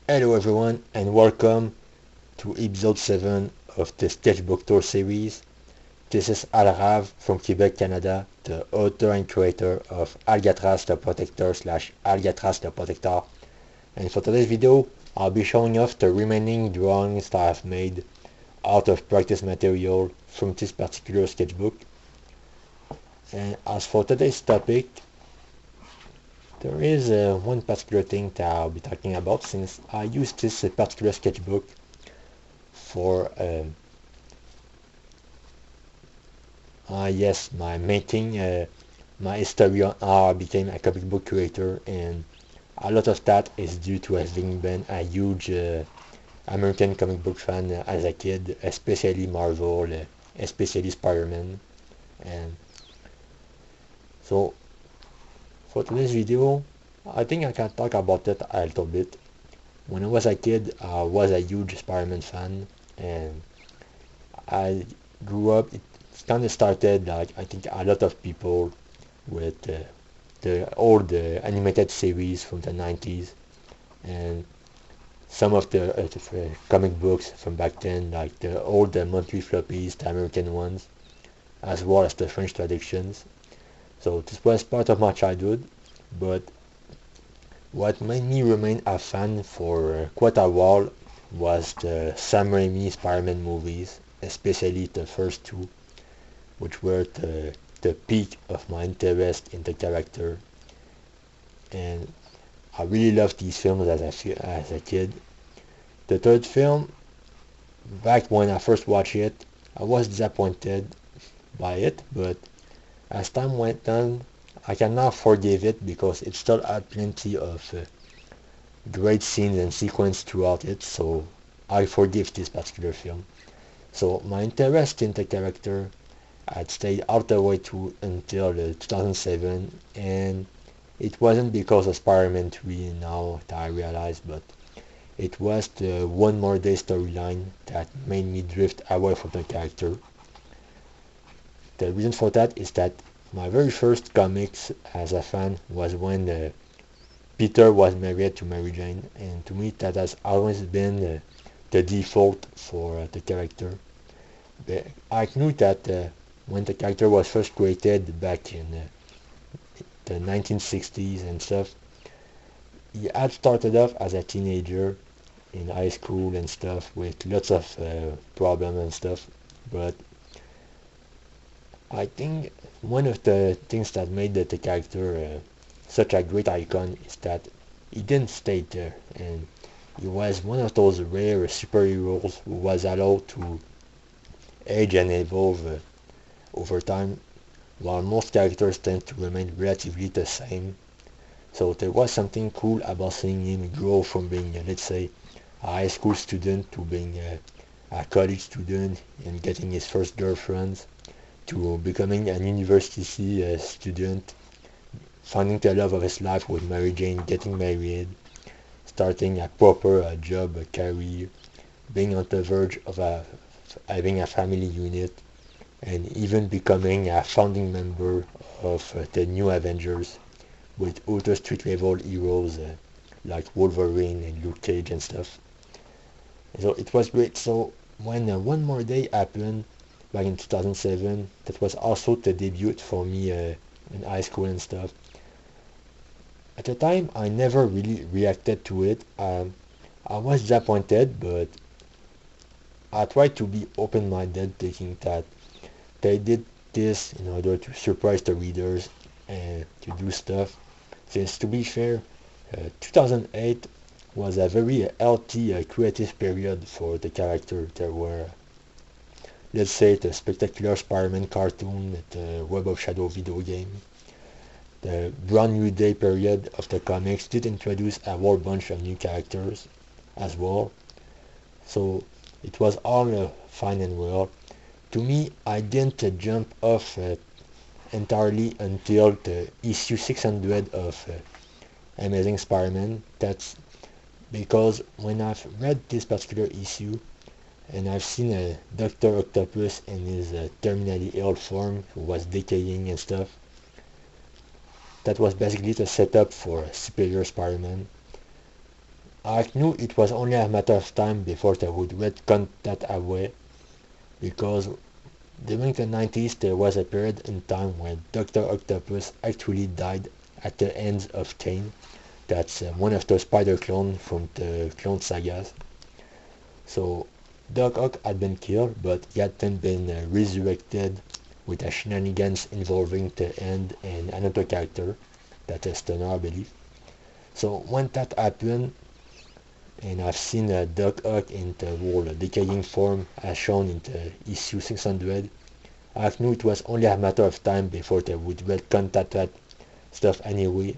Hello everyone and welcome to episode 7 of the sketchbook tour series. This is Alrav from Quebec, Canada, the author and creator of Alcatraz the Protector / Alcatraz the Protector. And for today's video, I'll be showing off the remaining drawings that I've made out of practice material from this particular sketchbook. And as for today's topic, there is one particular thing that I'll be talking about since I use this particular sketchbook for my making my history on how I became a comic book creator, and a lot of that is due to having been a huge American comic book fan as a kid, especially Marvel, especially Spider-Man. And so for today's video, I think I can talk about it a little bit. When I was a kid, I was a huge Spider-Man fan, and I grew up. It kind of started like I think a lot of people with the old animated series from the 90s, and some of the comic books from back then, like the old monthly floppies, the American ones, as well as the French traductions. So this was part of my childhood, but what made me remain a fan for quite a while was the Sam Raimi Spider-Man movies, especially the first two, which were the peak of my interest in the character. And I really loved these films as a kid. The third film, back when I first watched it, I was disappointed by it, but as time went on, I can now forgive it because it still had plenty of great scenes and sequence throughout it, so I forgive this particular film. So my interest in the character had stayed all the way to until 2007, and it wasn't because of Spider-Man 3 now that I realized, but it was the One More Day storyline that made me drift away from the character. The reason for that is that my very first comics as a fan was when Peter was married to Mary Jane, and to me that has always been the default for the character. But I knew that when the character was first created back in the 1960s and stuff, he had started off as a teenager in high school and stuff with lots of problems and stuff, but I think one of the things that made the character such a great icon is that he didn't stay there, and he was one of those rare superheroes who was allowed to age and evolve over time, while most characters tend to remain relatively the same. So there was something cool about seeing him grow from being, let's say, a high school student to being a college student and getting his first girlfriend to becoming an university student, finding the love of his life with Mary Jane, getting married, starting a proper job, a career, being on the verge of having a family unit, and even becoming a founding member of the new Avengers with other street level heroes like Wolverine and Luke Cage and stuff. So it was great. So when One More Day happened back in 2007, that was also the debut for me in high school and stuff. At the time, I never really reacted to it. I was disappointed, but I tried to be open-minded, thinking that they did this in order to surprise the readers and to do stuff. Since to be fair, 2008 was a very healthy creative period for the character. There were, let's say, the spectacular Spider-Man cartoon, the Web of Shadow video game. The Brand New Day period of the comics did introduce a whole bunch of new characters as well. So it was all fine and well. To me, I didn't jump off entirely until the issue 600 of Amazing Spider-Man. That's because when I've read this particular issue and I've seen Dr. Octopus in his terminally ill form who was decaying and stuff, that was basically the setup for Superior Spider-Man. I knew it was only a matter of time before they would retcon that away, because during the 90s there was a period in time when Dr. Octopus actually died at the hands of Kane. That's one of the spider clones from the Clone Sagas. So Doc Ock had been killed, but he had then been resurrected with a shenanigans involving the End and another character, that is Stunner, I believe. So when that happened, and I've seen Doc Ock in the whole decaying form as shown in the issue 600, I knew it was only a matter of time before they would retcon that stuff anyway,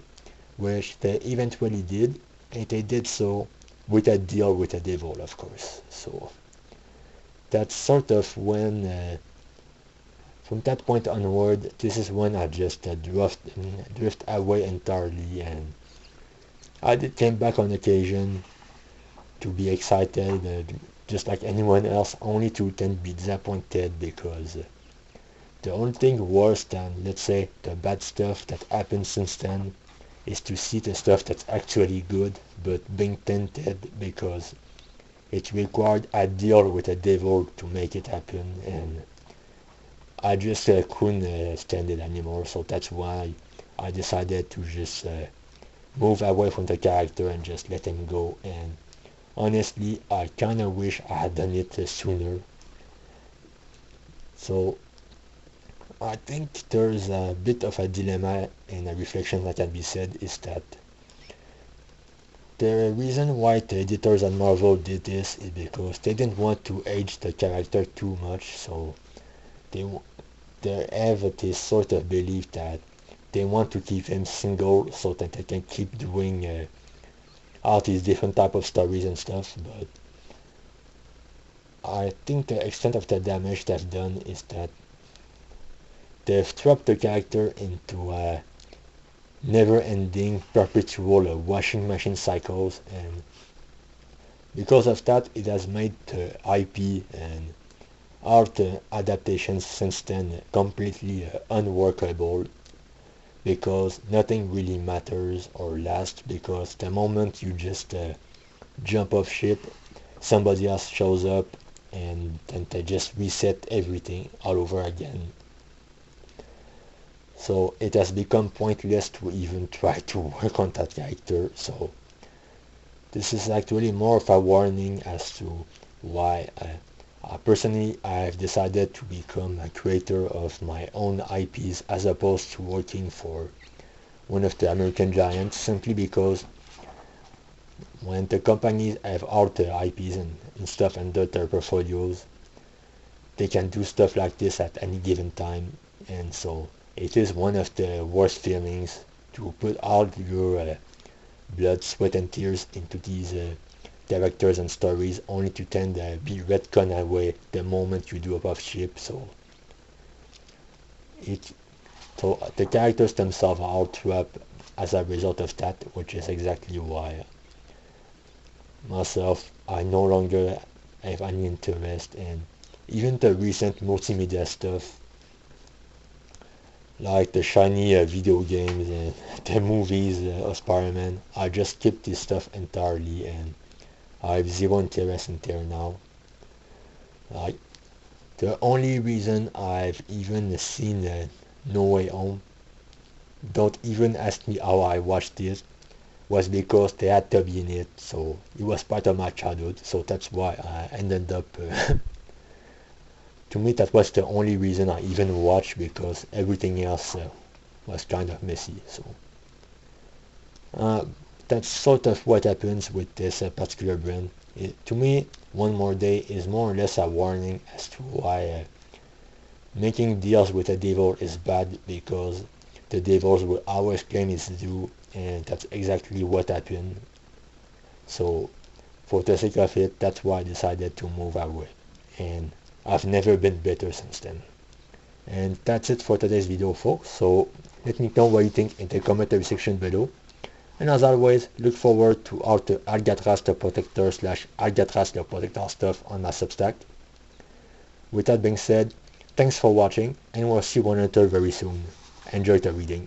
which they eventually did, and they did so with a deal with the devil, of course. So that's sort of when, from that point onward, this is when I just drift away entirely, and I did came back on occasion to be excited, just like anyone else, only to then be disappointed, because the only thing worse than, let's say, the bad stuff that happened since then is to see the stuff that's actually good but being tainted because it required a deal with the devil to make it happen, and I just couldn't stand it anymore. So that's why I decided to just move away from the character and just let him go. And honestly, I kinda wish I had done it sooner. So I think there's a bit of a dilemma and a reflection that can be said, is that the reason why the editors at Marvel did this is because they didn't want to age the character too much. So they have this sort of belief that they want to keep him single so that they can keep doing all these different type of stories and stuff. But I think the extent of the damage they've done is that they've trapped the character into a never-ending perpetual washing machine cycles, and because of that it has made the IP and art adaptations since then completely unworkable, because nothing really matters or lasts, because the moment you just jump off ship, somebody else shows up and then they just reset everything all over again. So it has become pointless to even try to work on that character. So this is actually more of a warning as to why personally I've decided to become a creator of my own IPs as opposed to working for one of the American giants, simply because when the companies have all the IPs and stuff under their portfolios, they can do stuff like this at any given time. And so it is one of the worst feelings to put all your blood, sweat and tears into these characters and stories, only to tend to be retconned away the moment you do up off ship. So the characters themselves are all trapped as a result of that, which is exactly why myself, I no longer have any interest in even the recent multimedia stuff, like the shiny video games and the movies of Spider-Man. I just skipped this stuff entirely, and I have zero interest in there now. Like, the only reason I've even seen No Way Home, don't even ask me how I watched it, was because they had to be in it. So it was part of my childhood, so that's why I ended up to me that was the only reason I even watched, because everything else was kind of messy. So that's sort of what happens with this particular brand. To me, One More Day is more or less a warning as to why making deals with the devil is bad, because the devils will always claim its due, and that's exactly what happened. So for the sake of it, that's why I decided to move away, and I've never been better since then. And that's it for today's video, folks. So let me know what you think in the commentary section below. And as always, look forward to all the Alcatraz the Protector / Alcatraz the Protector stuff on my Substack. With that being said, thanks for watching, and we'll see one another very soon. Enjoy the reading.